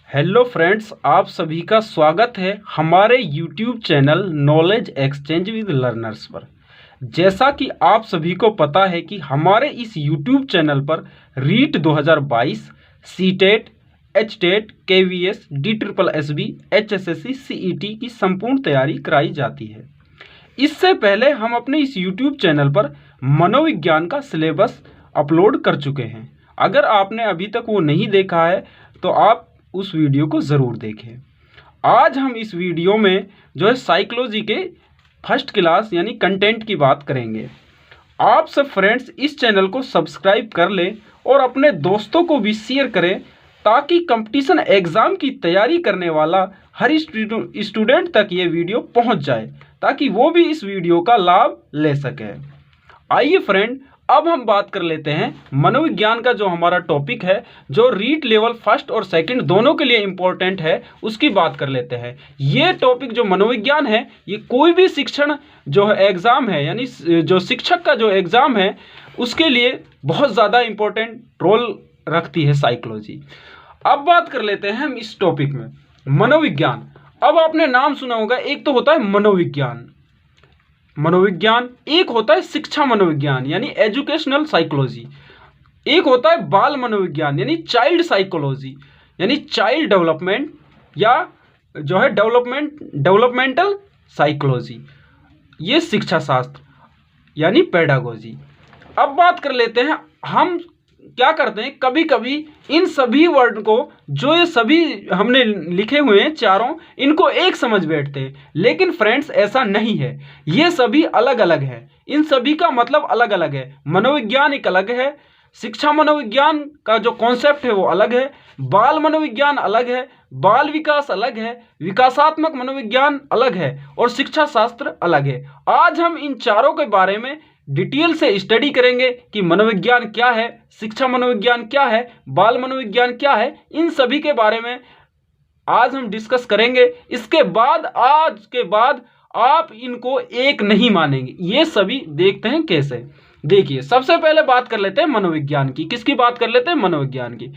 Hello friends, आप सभी का स्वागत है हमारे YouTube channel knowledge exchange with learners पर। जैसा कि आप सभी को पता है कि हमारे इस यूट्यूब चैनल पर REET 2022, CTET, HTET, KVS, DSSB, HSSC, CET की संपूर्ण तैयारी कराई जाती है। इससे पहले हम अपने इस यूट्यूब चैनल पर मनोविज्ञान का सिलेबस अपलोड कर चुके हैं। अगर आपने अभी तक वो नहीं देखा है तो आप उस वीडियो को ज़रूर देखें। आज हम इस वीडियो में जो है साइकोलॉजी के फर्स्ट क्लास यानी कंटेंट की बात करेंगे। आप सब फ्रेंड्स इस चैनल को सब्सक्राइब कर लें और अपने दोस्तों को भी शेयर करें ताकि कंपटीशन एग्ज़ाम की तैयारी करने वाला हर स्टूडेंट तक ये वीडियो पहुंच जाए ताकि वो भी इस वीडियो का लाभ ले सके। आइए फ्रेंड, अब हम बात कर लेते हैं मनोविज्ञान का जो हमारा टॉपिक है, जो रीट लेवल फर्स्ट और सेकंड दोनों के लिए इम्पोर्टेंट है, उसकी बात कर लेते हैं। ये टॉपिक जो मनोविज्ञान है, ये कोई भी शिक्षण जो है एग्ज़ाम है, यानी जो शिक्षक का जो एग्ज़ाम है उसके लिए बहुत ज़्यादा इम्पोर्टेंट रोल रखती है साइकोलॉजी। अब बात कर लेते हैं हम इस टॉपिक में मनोविज्ञान। अब आपने नाम सुना होगा, एक तो होता है मनोविज्ञान, एक होता है शिक्षा मनोविज्ञान यानी एजुकेशनल साइकोलॉजी, एक होता है बाल मनोविज्ञान यानी चाइल्ड साइकोलॉजी यानी चाइल्ड डेवलपमेंट या जो है डेवलपमेंटल साइकोलॉजी, ये शिक्षा शास्त्र यानी पेडागोजी। अब बात कर लेते हैं, हम क्या करते हैं कभी कभी इन सभी वर्ड को, जो ये सभी हमने लिखे हुए हैं चारों, इनको एक समझ बैठते हैं, लेकिन फ्रेंड्स ऐसा नहीं है। ये सभी अलग अलग है, इन सभी का मतलब अलग अलग है। मनोविज्ञान एक अलग है, शिक्षा मनोविज्ञान का जो कॉन्सेप्ट है वो अलग है, बाल मनोविज्ञान अलग है, बाल विकास अलग है, विकासात्मक मनोविज्ञान अलग है और शिक्षा शास्त्र अलग है। आज हम इन चारों के बारे में डिटेल से स्टडी करेंगे कि मनोविज्ञान क्या है, शिक्षा मनोविज्ञान क्या है, बाल मनोविज्ञान क्या है, इन सभी के बारे में आज हम डिस्कस करेंगे। इसके बाद आज के बाद आप इनको एक नहीं मानेंगे। ये सभी देखते हैं कैसे। देखिए, सबसे पहले बात कर लेते हैं मनोविज्ञान की। किसकी बात कर लेते हैं? मनोविज्ञान की।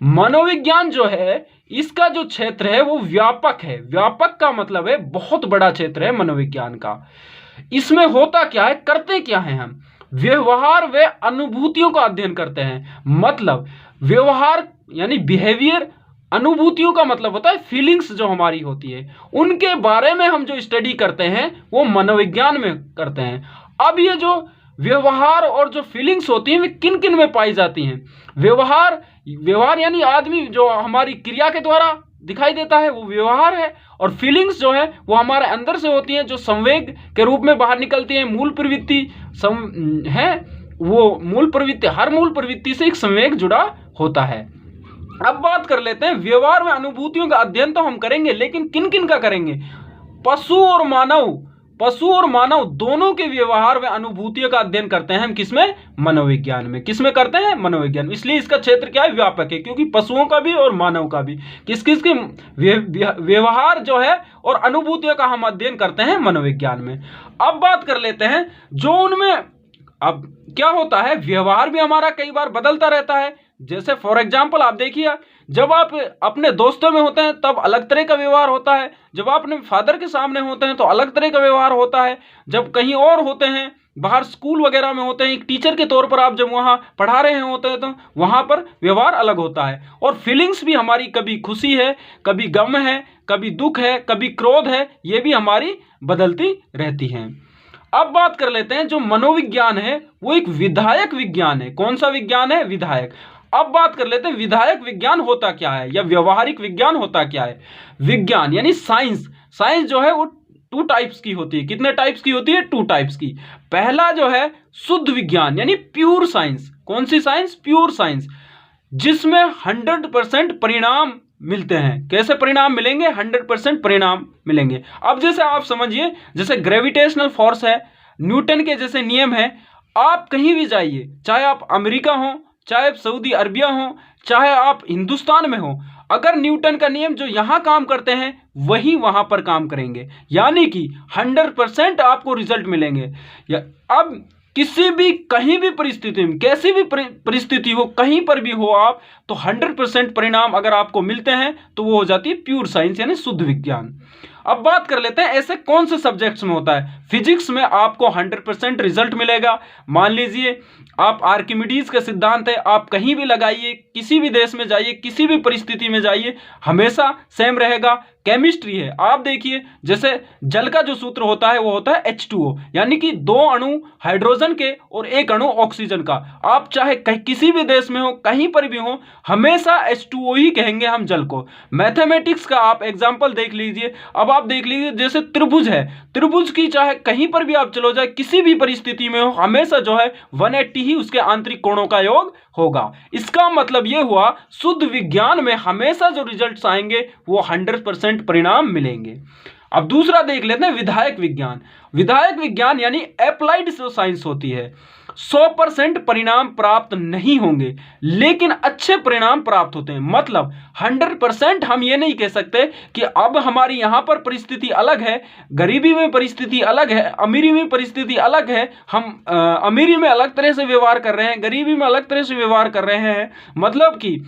मनोविज्ञान जो है, इसका जो क्षेत्र है वो व्यापक है। व्यापक का मतलब है बहुत बड़ा क्षेत्र है मनोविज्ञान का। इसमें होता क्या है, करते क्या है, हम व्यवहार व अनुभूतियों का अध्ययन करते हैं। मतलब व्यवहार यानी बिहेवियर, अनुभूतियों का मतलब होता है फीलिंग्स जो हमारी होती है, उनके बारे में हम जो स्टडी करते हैं वो मनोविज्ञान में करते हैं। अब ये जो व्यवहार और जो फीलिंग्स होती हैं वे किन किन में पाई जाती हैं? व्यवहार यानी आदमी जो हमारी क्रिया के द्वारा दिखाई देता है वो व्यवहार है, और फीलिंग्स जो है वो हमारे अंदर से होती हैं, जो संवेग के रूप में बाहर निकलती हैं। मूल प्रवृत्ति है, वो मूल प्रवृत्ति, हर मूल प्रवृत्ति से एक संवेग जुड़ा होता है। अब बात कर लेते हैं व्यवहार में अनुभूतियों का अध्ययन तो हम करेंगे, लेकिन किन किन का करेंगे? पशु और मानव दोनों के व्यवहार व अनुभूतियों का अध्ययन करते हैं हम किसमें? मनोविज्ञान में। किसमें करते हैं? मनोविज्ञान में। इसलिए इसका क्षेत्र क्या है? व्यापक है, क्योंकि पशुओं का भी और मानव का भी किस किस के व्यवहार जो है और अनुभूतियों का हम अध्ययन करते हैं मनोविज्ञान में। अब बात कर लेते हैं जो उनमें, अब क्या होता है, व्यवहार भी हमारा कई बार बदलता रहता है। जैसे फॉर एग्जाम्पल आप देखिए, जब आप अपने दोस्तों में होते हैं तब अलग तरह का व्यवहार होता है, जब आप अपने फादर के सामने होते हैं तो अलग तरह का व्यवहार होता है, जब कहीं और होते हैं, बाहर स्कूल वगैरह में होते हैं, एक टीचर के तौर पर आप जब वहाँ पढ़ा रहे होते हैं तो वहाँ पर व्यवहार अलग होता है। और फीलिंग्स भी हमारी, कभी खुशी है, कभी गम है, कभी दुख है, कभी क्रोध है, ये भी हमारी बदलती रहती हैं। अब बात कर लेते हैं जो मनोविज्ञान है वो एक विधायक विज्ञान है। कौन सा विज्ञान है? विधायक। अब बात कर लेते हैं विधायक विज्ञान होता क्या है या व्यवहारिक विज्ञान होता क्या है। विज्ञान यानी साइंस जो है वो 2 टाइप्स की होती है। कितने टाइप्स की होती है? 2 टाइप्स की। पहला जो है शुद्ध विज्ञान यानी प्योर साइंस। कौन सी साइंस? प्योर साइंस, जिसमें 100% परिणाम मिलते हैं। कैसे परिणाम मिलेंगे? 100% परिणाम मिलेंगे। अब जैसे आप समझिए, जैसे ग्रेविटेशनल फोर्स है, न्यूटन के जैसे नियम है, आप कहीं भी जाइए, चाहे आप अमेरिका हो, चाहे आप सऊदी अरबिया हो, चाहे आप हिंदुस्तान में हो, अगर न्यूटन का नियम जो यहाँ काम करते हैं वही वहाँ पर काम करेंगे, यानी कि 100% आपको रिजल्ट मिलेंगे। अब किसी भी कहीं भी परिस्थिति में, कैसी भी परिस्थिति हो, कहीं पर भी हो आप, तो 100% परिणाम अगर आपको मिलते हैं तो वो हो जाती है प्योर साइंस यानी शुद्ध विज्ञान। अब बात कर लेते हैं ऐसे कौन से सब्जेक्ट्स में होता है। फिजिक्स में आपको 100% रिजल्ट मिलेगा। मान लीजिए आप आर्किमिडीज का सिद्धांत है, आप कहीं भी लगाइए, किसी भी देश में जाइए, किसी भी परिस्थिति में जाइए, हमेशा सेम रहेगा। केमिस्ट्री है, आप देखिए जैसे जल का जो सूत्र होता है वो होता है H2O, यानी कि 2 अणु हाइड्रोजन के और 1 अणु ऑक्सीजन का। आप चाहे किसी भी देश में हो, कहीं पर भी हो, हमेशा H2O ही कहेंगे हम जल को। मैथमेटिक्स का आप एग्जाम्पल देख लीजिए। अब आप देख लीजिए जैसे त्रिभुज है, त्रिभुज की चाहे कहीं पर भी आप चलो जाए, किसी भी परिस्थिति में हो, हमेशा जो है 180 ही उसके आंतरिक कोणों का योग होगा। इसका मतलब यह हुआ शुद्ध विज्ञान में हमेशा जो रिजल्ट्स आएंगे वो 100% परिणाम मिलेंगे। अब दूसरा देख लेते हैं विधायक विज्ञान। विधायक विज्ञान यानी अप्लाइड जो साइंस होती है, 100% परिणाम प्राप्त नहीं होंगे, लेकिन अच्छे परिणाम प्राप्त होते हैं। मतलब 100% हम ये नहीं कह सकते कि अब हमारी यहां पर परिस्थिति अलग है, गरीबी में परिस्थिति अलग है, अमीरी में परिस्थिति अलग है, हम अमीरी में अलग तरह से व्यवहार कर रहे हैं, गरीबी में अलग तरह से व्यवहार कर रहे हैं। मतलब कि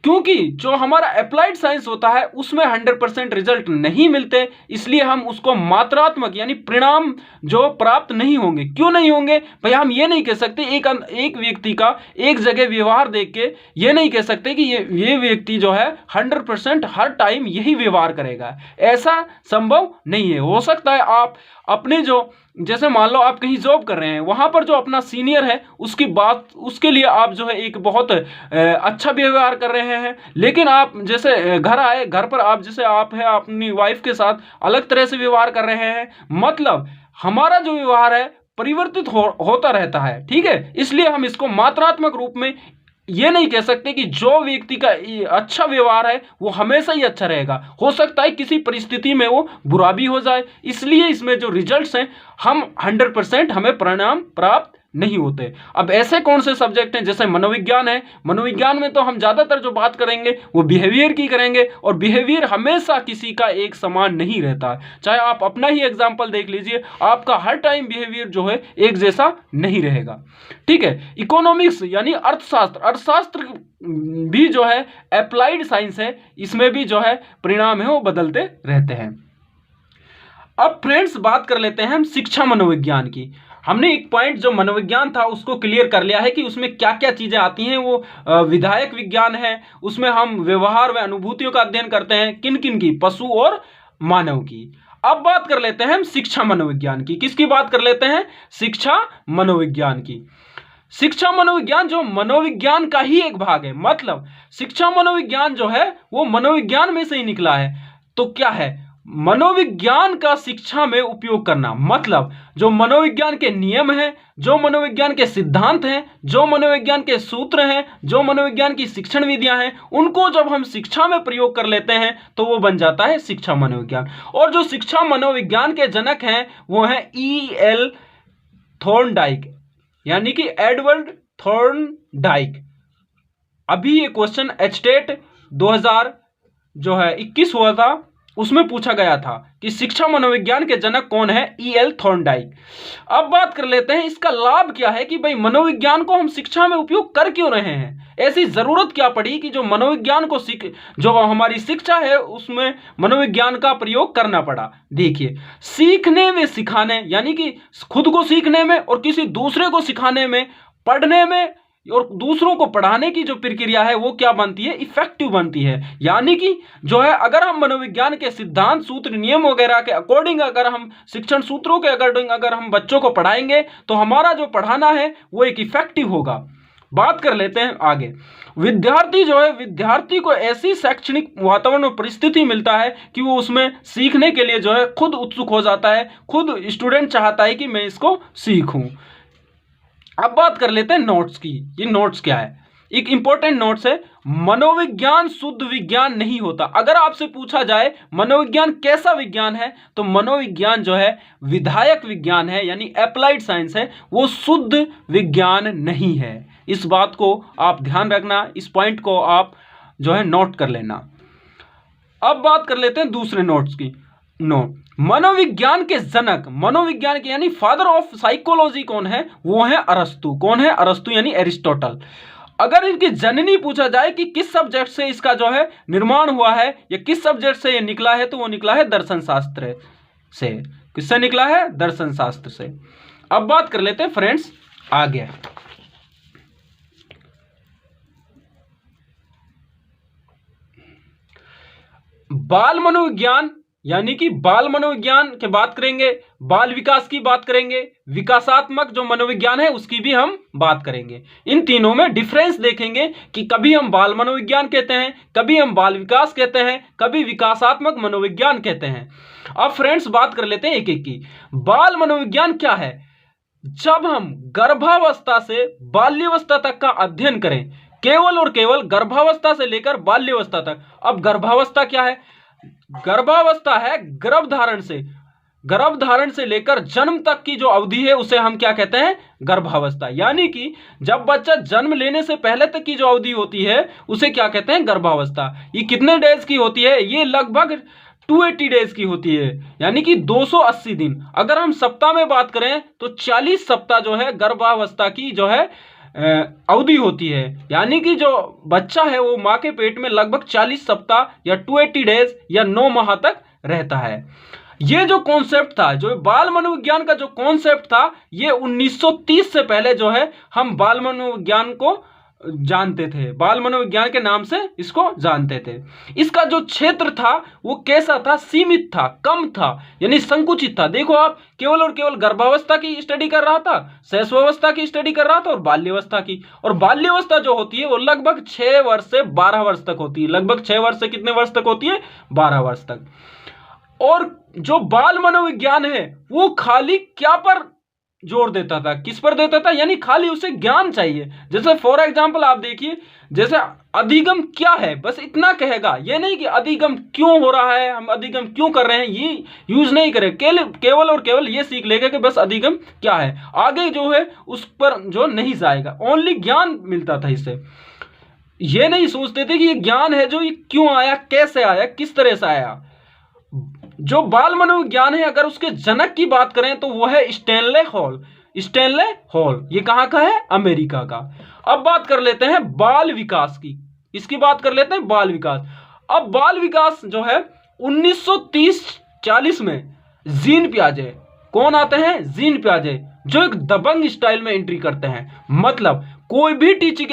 क्योंकि जो हमारा अप्लाइड साइंस होता है उसमें 100% रिजल्ट नहीं मिलते, इसलिए हम उसको मात्रात्मक यानी परिणाम जो प्राप्त नहीं होंगे। क्यों नहीं होंगे भाई, हम ये नहीं कह सकते एक व्यक्ति का एक जगह व्यवहार देख के ये नहीं कह सकते कि ये व्यक्ति जो है 100% हर टाइम यही व्यवहार करेगा। ऐसा संभव नहीं है। हो सकता है आप अपने जो, जैसे मान लो आप कहीं जॉब कर रहे हैं, वहां पर जो अपना सीनियर है उसकी बात, उसके लिए आप जो है एक बहुत अच्छा व्यवहार कर रहे हैं, लेकिन आप जैसे घर आए, घर पर आप जैसे आप है अपनी वाइफ के साथ अलग तरह से व्यवहार कर रहे हैं। मतलब हमारा जो व्यवहार है परिवर्तित होता रहता है, ठीक है। इसलिए हम इसको मात्रात्मक रूप में ये नहीं कह सकते कि जो व्यक्ति का अच्छा व्यवहार है वो हमेशा ही अच्छा रहेगा। हो सकता है किसी परिस्थिति में वो बुरा भी हो जाए। इसलिए इसमें जो रिजल्ट्स हैं हम 100% हमें परिणाम प्राप्त नहीं होते। अब ऐसे कौन से सब्जेक्ट हैं, जैसे मनोविज्ञान है, मनोविज्ञान में तो हम ज़्यादातर जो बात करेंगे वो बिहेवियर की करेंगे, और बिहेवियर हमेशा किसी का एक समान नहीं रहता। चाहे आप अपना ही एग्जाम्पल देख लीजिए, आपका हर टाइम बिहेवियर जो है एक जैसा नहीं रहेगा, ठीक है। इकोनॉमिक्स यानी अर्थशास्त्र, अर्थशास्त्र भी जो है अप्लाइड साइंस है, इसमें भी जो है परिणाम है वो बदलते रहते हैं। अब फ्रेंड्स बात कर लेते हैं हम शिक्षा मनोविज्ञान की। हमने एक पॉइंट जो मनोविज्ञान था उसको क्लियर कर लिया है कि उसमें क्या क्या चीज़ें आती हैं। वो विधायक विज्ञान है, उसमें हम व्यवहार व अनुभूतियों का अध्ययन करते हैं। किन किन की? पशु और मानव की। अब बात कर लेते हैं हम शिक्षा मनोविज्ञान की। किसकी बात कर लेते हैं? शिक्षा मनोविज्ञान की। शिक्षा मनोविज्ञान जो मनोविज्ञान का ही एक भाग है। मतलब शिक्षा मनोविज्ञान जो है वो मनोविज्ञान में से ही निकला है। तो क्या है? मनोविज्ञान का शिक्षा में उपयोग करना। मतलब जो मनोविज्ञान के नियम हैं, जो मनोविज्ञान के सिद्धांत हैं, जो मनोविज्ञान के सूत्र हैं, जो मनोविज्ञान की शिक्षण विधियां हैं, उनको जब हम शिक्षा में प्रयोग कर लेते हैं तो वो बन जाता है शिक्षा मनोविज्ञान। और जो शिक्षा मनोविज्ञान के जनक हैं वो हैं E.L. थॉर्नडाइक, यानी कि एडवर्ड थॉर्नडाइक। अभी ये क्वेश्चन एचटेट 2021 हुआ था, उसमें पूछा गया था कि शिक्षा मनोविज्ञान के जनक कौन है? E.L. थॉर्नडाइक। अब बात कर लेते हैं इसका लाभ क्या है कि भाई मनोविज्ञान को हम शिक्षा में उपयोग कर क्यों रहे हैं? ऐसी जरूरत क्या पड़ी कि जो मनोविज्ञान को जो हमारी शिक्षा है उसमें मनोविज्ञान का प्रयोग करना पड़ा? देखिए, सीखने में सिखाने, यानी कि खुद को सीखने में और किसी दूसरे को सिखाने में, पढ़ने में और दूसरों को पढ़ाने की जो प्रक्रिया है वो क्या बनती है? इफेक्टिव बनती है। यानी कि जो है अगर हम मनोविज्ञान के सिद्धांत, सूत्र, नियम वगैरह के अकॉर्डिंग, अगर हम शिक्षण सूत्रों के अकॉर्डिंग अगर हम बच्चों को पढ़ाएंगे तो हमारा जो पढ़ाना है वो एक इफेक्टिव होगा। बात कर लेते हैं आगे। विद्यार्थी जो है, विद्यार्थी को ऐसी शैक्षणिक वातावरण और परिस्थिति मिलता है कि वो उसमें सीखने के लिए जो है खुद उत्सुक हो जाता है, खुद स्टूडेंट चाहता है कि मैं इसको सीखूं। अब बात कर लेते हैं नोट्स की। ये नोट्स क्या है? एक इंपॉर्टेंट नोट्स है, मनोविज्ञान शुद्ध विज्ञान नहीं होता। अगर आपसे पूछा जाए मनोविज्ञान कैसा विज्ञान है, तो मनोविज्ञान जो है विधायक विज्ञान है, यानी अप्लाइड साइंस है, वो शुद्ध विज्ञान नहीं है। इस बात को आप ध्यान रखना, इस पॉइंट को आप जो है नोट कर लेना। अब बात कर लेते हैं दूसरे नोट्स की। नो, मनोविज्ञान के जनक, मनोविज्ञान के यानी फादर ऑफ साइकोलॉजी कौन है? वो है अरस्तु। कौन है? अरस्तु यानी एरिस्टोटल। अगर इनकी जननी पूछा जाए कि किस सब्जेक्ट से इसका जो है निर्माण हुआ है या किस सब्जेक्ट से ये निकला है, तो वो निकला है दर्शन शास्त्र से। किससे निकला है? दर्शन शास्त्र से। अब बात कर लेते हैं फ्रेंड्स आगे। बाल मनोविज्ञान यानी कि बाल मनोविज्ञान की बात करेंगे, बाल विकास की बात करेंगे, विकासात्मक जो मनोविज्ञान है उसकी भी हम बात करेंगे। इन तीनों में डिफरेंस देखेंगे कि कभी हम बाल मनोविज्ञान कहते हैं, कभी हम बाल विकास कहते हैं, कभी विकासात्मक मनोविज्ञान कहते हैं। अब फ्रेंड्स बात कर लेते हैं एक एक की। बाल मनोविज्ञान क्या है? जब हम गर्भावस्था से बाल्यावस्था तक का अध्ययन करें, केवल और केवल गर्भावस्था से लेकर बाल्यावस्था तक। अब गर्भावस्था क्या है? गर्भावस्था है गर्भधारण से लेकर जन्म तक की जो अवधि है उसे हम क्या कहते हैं? गर्भावस्था। यानी कि जब बच्चा जन्म लेने से पहले तक की जो अवधि होती है उसे क्या कहते हैं? गर्भावस्था। ये कितने डेज की होती है? ये लगभग 280 डेज की होती है, यानी कि 280 दिन। अगर हम सप्ताह में बात करें तो 40 सप्ताह जो है गर्भावस्था की जो है अवधि होती है। यानी कि जो बच्चा है वो माँ के पेट में लगभग 40 सप्ताह या 280 डेज या 9 माह तक रहता है। ये जो कॉन्सेप्ट था, जो बाल मनोविज्ञान का जो कॉन्सेप्ट था, ये 1930 से पहले जो है हम बाल मनोविज्ञान को जानते थे, बाल मनोविज्ञान के नाम से इसको जानते थे। इसका जो क्षेत्र था वो कैसा था? सीमित था, कम था, यानी संकुचित था। देखो आप, केवल और केवल गर्भावस्था की स्टडी कर रहा था, शैशवावस्था की स्टडी कर रहा था और बाल्यावस्था की। और बाल्यावस्था जो होती है वो लगभग 6 वर्ष से 12 वर्ष तक होती है। लगभग 6 वर्ष से कितने वर्ष तक होती है? 12 वर्ष तक। और जो बाल मनोविज्ञान है वो खाली क्या पर जोर देता था? किस पर देता था? यानी खाली उसे ज्ञान चाहिए। जैसे फॉर एग्जांपल आप देखिए, जैसे अधिगम क्या है, बस इतना कहेगा। ये नहीं कि अधिगम क्यों हो रहा है, हम अधिगम क्यों कर रहे हैं, ये यूज नहीं करे। केवल और केवल ये सीख लेगा कि बस अधिगम क्या है, आगे जो है उस पर जो नहीं जाएगा। ओनली ज्ञान मिलता था इससे। ये नहीं सोचते थे कि ये ज्ञान है जो ये क्यों आया, कैसे आया, किस तरह से आया। जो बाल मनोविज्ञान है, अगर उसके जनक की बात करें तो वो है स्टैनले हॉल। स्टैनले हॉल ये कहां का है? अमेरिका का। अब बात कर लेते हैं बाल विकास की। इसकी बात कर लेते हैं बाल विकास। अब बाल विकास जो है 1930-40 में जीन पियाजे, कौन आते हैं? जीन पियाजे, जो एक दबंग स्टाइल में एंट्री करते हैं। मतलब कोई भी टीचिंग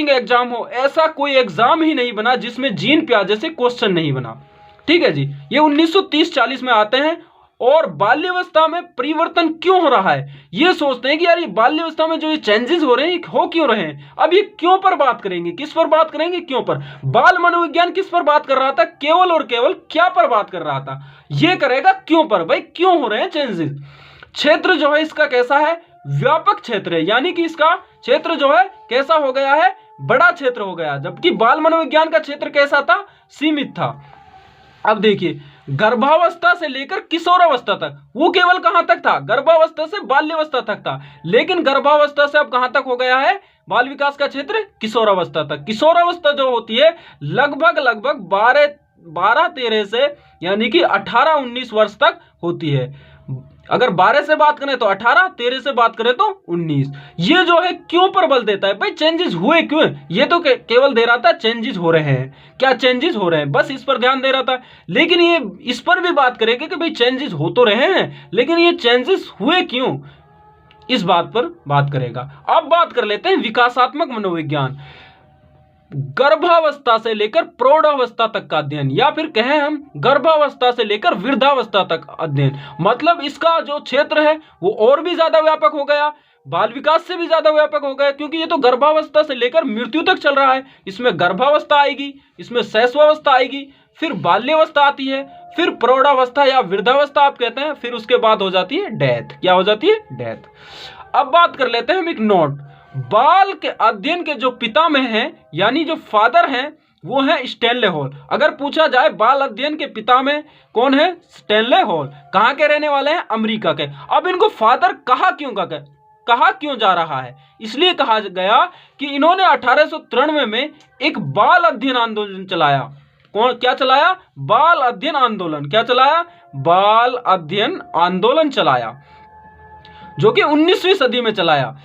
एग्जाम हो, ऐसा कोई एग्जाम ही नहीं बना जिसमें जीन पियाजे से क्वेश्चन नहीं बना। ठीक है जी, ये 1930-40 में आते हैं। और बाल्यावस्था में परिवर्तन क्यों हो रहा है, ये सोचते हैं कि यार ये बाल्यावस्था में जो ये चेंजेस हो रहे हैं हो क्यों रहे हैं। अब ये क्यों पर बात करेंगे, किस पर बात करेंगे, क्यों पर। बाल मनोविज्ञान किस पर बात कर रहा था? केवल और केवल क्या पर बात कर रहा था? ये करेगा क्यों पर। भाई क्यों हो रहे हैं चेंजेस। क्षेत्र जो है इसका कैसा है? व्यापक क्षेत्र है, यानी कि इसका क्षेत्र जो है कैसा हो गया है? बड़ा क्षेत्र हो गया। जबकि बाल मनोविज्ञान का क्षेत्र कैसा था? सीमित था। अब देखिए, गर्भावस्था से लेकर किशोरावस्था तक, वो केवल कहां तक था? गर्भावस्था से बाल्यावस्था तक था। लेकिन गर्भावस्था से अब कहां तक हो गया है बाल विकास का क्षेत्र? किशोरावस्था तक। किशोरावस्था जो होती है लगभग 12-13 से यानी कि 18-19 वर्ष तक होती है। अगर 12 से बात करें तो 18, 13 से बात करें तो 19। ये जो है क्यों पर बल देता है? भाई चेंजेस हुए क्यों? ये तो केवल दे रहा था चेंजेस हो रहे हैं, क्या चेंजेस हो रहे हैं, बस इस पर ध्यान दे रहा था। लेकिन ये इस पर भी बात करेंगे कि भाई चेंजेस हो तो रहे हैं, लेकिन ये चेंजेस हुए क्यों, इस बात पर बात करेगा। अब बात कर लेते हैं विकासात्मक मनोविज्ञान। गर्भावस्था से लेकर प्रौढ़ावस्था तक का अध्ययन, या फिर कहें हम गर्भावस्था से लेकर वृद्धावस्था तक अध्ययन। मतलब इसका जो क्षेत्र है वो और भी ज्यादा व्यापक हो गया, बाल विकास से भी ज्यादा व्यापक हो गया, क्योंकि ये तो गर्भावस्था से लेकर मृत्यु तक चल रहा है। इसमें गर्भावस्था आएगी, इसमें शैशवावस्था आएगी, फिर बाल्यावस्था आती है, फिर प्रौढ़ावस्था या वृद्धावस्था आप कहते हैं, फिर उसके बाद हो जाती है डेथ। क्या हो जाती है? डेथ। अब बात कर लेते हैं हम एक नोट। बाल के अध्ययन के जो पितामह हैं, यानी जो फादर हैं, वो है स्टैनले हॉल। अगर पूछा जाए बाल अध्ययन के पितामह कौन है? Stanley hall. कहाँ के रहने वाले हैं? अमेरिका के। अब इनको फादर कहा क्यों जा रहा है? इसलिए कहा गया कि इन्होंने 1893 में एक बाल अध्ययन आंदोलन चलाया। कौन क्या चलाया? बाल अध्ययन आंदोलन। क्या चलाया? बाल अध्ययन आंदोलन चलाया, जो कि 19वीं सदी में चलाया।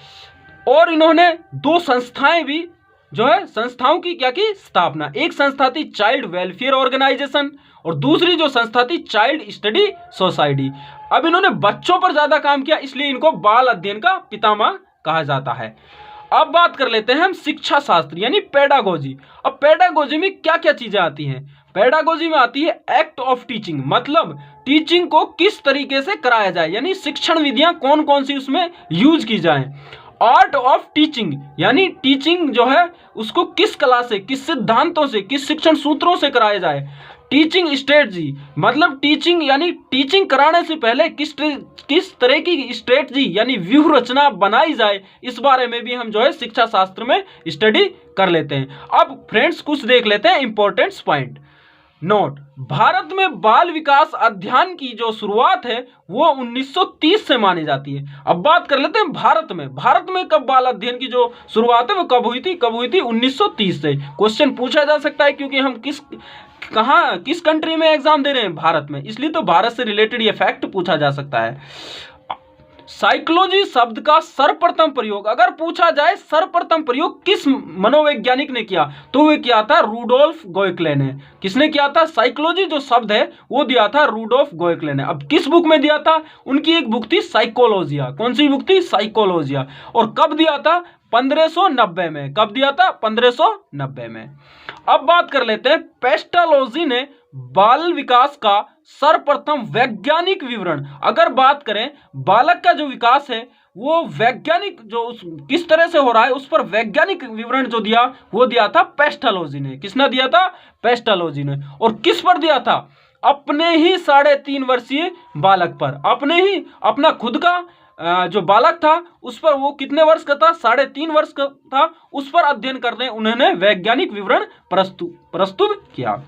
और इन्होंने 2 संस्थाएं भी जो है, संस्थाओं की क्या की स्थापना। एक संस्था थी चाइल्ड वेलफेयर ऑर्गेनाइजेशन और दूसरी जो संस्था थी चाइल्ड स्टडी सोसाइटी। अब इन्होंने बच्चों पर ज्यादा काम किया, इसलिए इनको बाल अध्ययन का पितामह कहा जाता है। अब बात कर लेते हैं हम शिक्षा शास्त्र यानी पेडागोजी। अब पेडागोजी में क्या क्या चीजें आती हैं? पेडागोजी में आती है एक्ट ऑफ टीचिंग, मतलब टीचिंग को किस तरीके से कराया जाए, यानी शिक्षण विधियां कौन कौन सी उसमें यूज की जाए। आर्ट ऑफ टीचिंग यानी टीचिंग जो है उसको किस कला से, किस सिद्धांतों से, किस शिक्षण सूत्रों से कराया जाए। टीचिंग स्ट्रेटजी, मतलब टीचिंग यानी टीचिंग कराने से पहले किस तरह की स्ट्रेटजी यानी व्यूह रचना बनाई जाए, इस बारे में भी हम जो है शिक्षा शास्त्र में स्टडी कर लेते हैं। अब फ्रेंड्स कुछ देख लेते हैं इंपॉर्टेंट पॉइंट। नोट, भारत में बाल विकास अध्ययन की जो शुरुआत है वो 1930 से मानी जाती है। अब बात कर लेते हैं भारत में कब बाल अध्ययन की जो शुरुआत है वो कब हुई थी? 1930 से। क्वेश्चन पूछा जा सकता है क्योंकि हम किस कंट्री में एग्जाम दे रहे हैं? भारत में, इसलिए तो भारत से रिलेटेड ये फैक्ट पूछा जा सकता है। साइकोलॉजी शब्द का सर्वप्रथम प्रयोग, अगर पूछा जाए सर्वप्रथम प्रयोग किस मनोवैज्ञानिक ने किया, तो वह किया था रूडोल्फ गोएकले ने। किसने किया था? साइकोलॉजी जो शब्द है वो दिया था रूडोल्फ गोएकले ने। अब किस बुक में दिया था? उनकी एक बुक थी साइकोलॉजिया। कौन सी बुक थी? साइकोलॉजिया। और कब दिया था? 1590 में। कब दिया था? 1590 में। अब बात कर लेते हैं पेस्टालोजी ने बाल विकास का सर्वप्रथम वैज्ञानिक विवरण। अगर बात करें बालक का जो विकास है वो वैज्ञानिक जो किस तरह से हो रहा है उस पर वैज्ञानिक विवरण जो दिया वो दिया था पेस्टालोजी ने। किसने दिया था? पेस्टालोजी ने। और किस पर दिया था? अपने ही 3.5 वर्षीय बालक पर। अपना खुद का जो बालक था उस पर, वो कितने वर्ष का था? 3.5 वर्ष का था। उस पर अध्ययन करने उन्होंने वैज्ञानिक विवरण प्रस्तुत किया।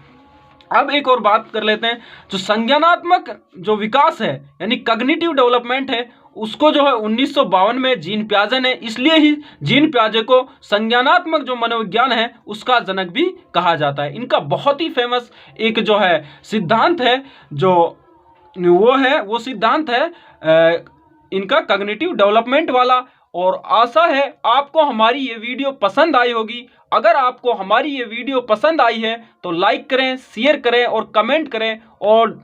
अब एक और बात कर लेते हैं, जो संज्ञानात्मक जो विकास है यानी कॉग्निटिव डेवलपमेंट है उसको जो है 1952 में जीन पियाजे ने, इसलिए ही जीन पियाजे को संज्ञानात्मक जो मनोविज्ञान है उसका जनक भी कहा जाता है। इनका बहुत ही फेमस एक जो है सिद्धांत है, जो वो सिद्धांत है इनका कॉग्निटिव डेवलपमेंट वाला। और आशा है आपको हमारी ये वीडियो पसंद आई होगी। अगर आपको हमारी ये वीडियो पसंद आई है तो लाइक करें, शेयर करें और कमेंट करें, और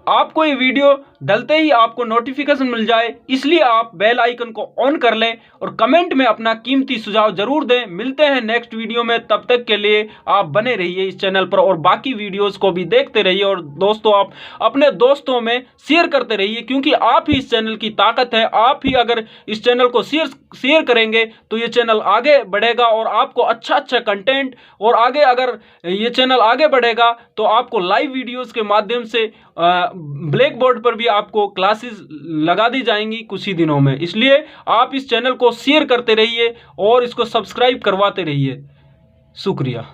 आपको ये वीडियो डलते ही आपको नोटिफिकेशन मिल जाए, इसलिए आप बेल आइकन को ऑन कर लें और कमेंट में अपना कीमती सुझाव जरूर दें। मिलते हैं नेक्स्ट वीडियो में, तब तक के लिए आप बने रहिए इस चैनल पर और बाकी वीडियोस को भी देखते रहिए। और दोस्तों, आप अपने दोस्तों में शेयर करते रहिए, क्योंकि आप ही इस चैनल की ताकत है। आप ही अगर इस चैनल को शेयर करेंगे तो ये चैनल आगे बढ़ेगा और आपको अच्छा कंटेंट, और आगे अगर ये चैनल आगे बढ़ेगा तो आपको लाइव वीडियोस के माध्यम से ब्लैक बोर्ड पर भी आपको क्लासेस लगा दी जाएंगी कुछ ही दिनों में। इसलिए आप इस चैनल को शेयर करते रहिए और इसको सब्सक्राइब करवाते रहिए। शुक्रिया।